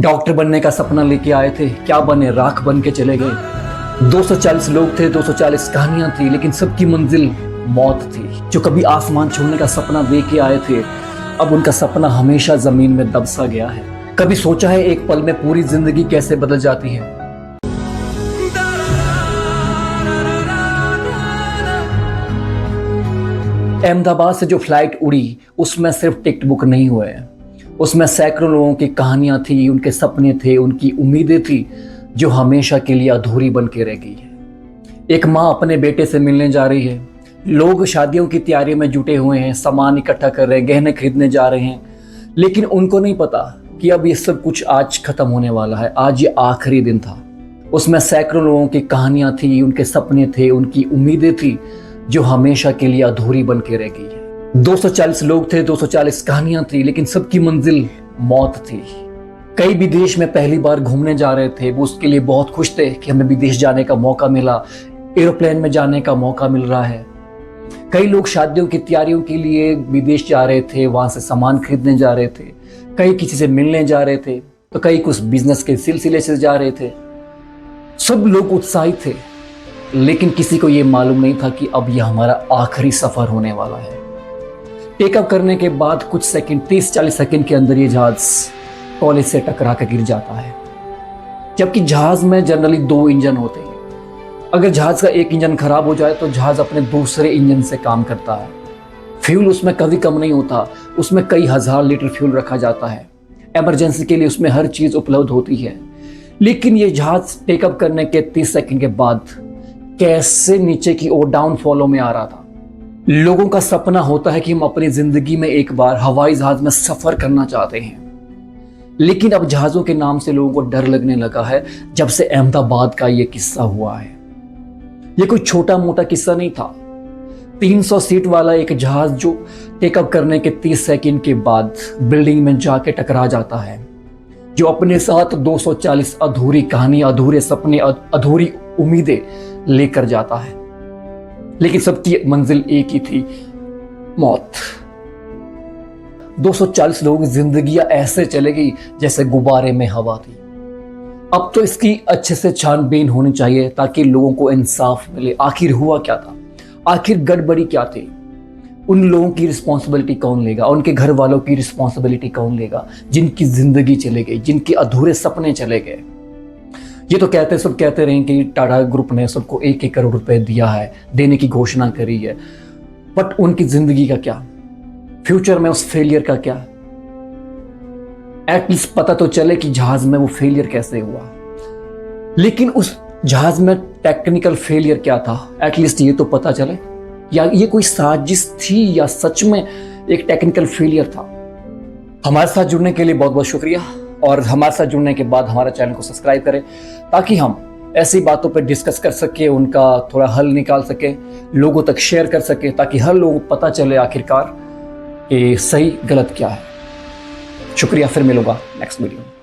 Doctor बनने का सपना लेके आए थे, क्या बने, राख बन के चले गए। 240 लोग थे, 240 कहानियां थी, लेकिन सबकी मंजिल मौत थी। जो कभी आसमान छूने का सपना लेके आए थे, अब उनका सपना हमेशा जमीन में दब सा गया है। कभी सोचा है एक पल में पूरी जिंदगी कैसे बदल जाती है। अहमदाबाद से जो फ्लाइट उड़ी, उसमें सिर्फ टिकट बुक नहीं हुए, उसमें सैकड़ों लोगों की कहानियां थी, उनके सपने थे, उनकी उम्मीदें थी, जो हमेशा के लिए अधूरी बन के रह गई है। एक माँ अपने बेटे से मिलने जा रही है, लोग शादियों की तैयारी में जुटे हुए हैं, सामान इकट्ठा कर रहे हैं, गहने खरीदने जा रहे हैं, लेकिन उनको नहीं पता कि अब ये सब कुछ आज खत्म होने वाला है। आज ये आखिरी दिन था। उसमें सैकड़ों लोगों की कहानियां थी, उनके सपने थे, उनकी उम्मीदें थी, जो हमेशा के लिए अधूरी बन के रह गई है। 240 लोग थे, 240 कहानियां थी, लेकिन सबकी मंजिल मौत थी। कई विदेश में पहली बार घूमने जा रहे थे, वो उसके लिए बहुत खुश थे कि हमें विदेश जाने का मौका मिला, एरोप्लेन में जाने का मौका मिल रहा है। कई लोग शादियों की तैयारियों के लिए विदेश जा रहे थे, वहां से सामान खरीदने जा रहे थे, कई किसी से मिलने जा रहे थे, तो कई कुछ बिजनेस के सिलसिले से जा रहे थे। सब लोग उत्साहित थे, लेकिन किसी को यह मालूम नहीं था कि अब यह हमारा आखिरी सफर होने वाला है। टेकअप करने के बाद कुछ सेकंड, 30-40 सेकंड के अंदर ये जहाज कॉलेज से टकरा कर गिर जाता है। जबकि जहाज में जनरली 2 इंजन होते हैं। अगर जहाज का एक इंजन खराब हो जाए तो जहाज अपने दूसरे इंजन से काम करता है। फ्यूल उसमें कभी कम नहीं होता, उसमें कई हजार लीटर फ्यूल रखा जाता है। इमरजेंसी के लिए उसमें हर चीज उपलब्ध होती है। लेकिन ये जहाज टेकअप करने के 30 सेकंड के बाद कैसे नीचे की ओर डाउनफॉलो में आ रहा था। लोगों का सपना होता है कि हम अपनी जिंदगी में एक बार हवाई जहाज में सफर करना चाहते हैं, लेकिन अब जहाजों के नाम से लोगों को डर लगने लगा है। जब से अहमदाबाद का यह किस्सा हुआ है, यह कोई छोटा मोटा किस्सा नहीं था। 300 सीट वाला एक जहाज जो टेकअप करने के 30 सेकंड के बाद बिल्डिंग में जाके टकरा जाता है, जो अपने साथ 240 अधूरी कहानी, अधूरे सपने, अधूरी उम्मीदें लेकर जाता है। लेकिन सबकी मंजिल एक ही थी, मौत। 240 लोगों की जिंदगियां ऐसे चले गई जैसे गुब्बारे में हवा थी। अब तो इसकी अच्छे से छानबीन होनी चाहिए ताकि लोगों को इंसाफ मिले। आखिर हुआ क्या था, आखिर गड़बड़ी क्या थी, उन लोगों की रिस्पॉन्सिबिलिटी कौन लेगा, उनके घर वालों की रिस्पॉन्सिबिलिटी कौन लेगा, जिनकी जिंदगी चले गई, जिनके अधूरे सपने चले गए। ये तो सब कहते रहे कि टाटा ग्रुप ने सबको 1-1 करोड़ रुपए दिया है, देने की घोषणा करी है, बट उनकी जिंदगी का क्या, फ्यूचर में उस फेलियर का क्या। एटलीस्ट पता तो चले कि जहाज में वो फेलियर कैसे हुआ। लेकिन उस जहाज में टेक्निकल फेलियर क्या था, एटलीस्ट ये तो पता चले, या ये कोई साजिश थी या सच में एक टेक्निकल फेलियर था। हमारे साथ जुड़ने के लिए बहुत बहुत शुक्रिया, और हमारे साथ जुड़ने के बाद हमारे चैनल को सब्सक्राइब करें ताकि हम ऐसी बातों पर डिस्कस कर सके, उनका थोड़ा हल निकाल सके, लोगों तक शेयर कर सके, ताकि हर लोगों को पता चले आखिरकार कि सही गलत क्या है। शुक्रिया, फिर मिलूंगा नेक्स्ट वीडियो में।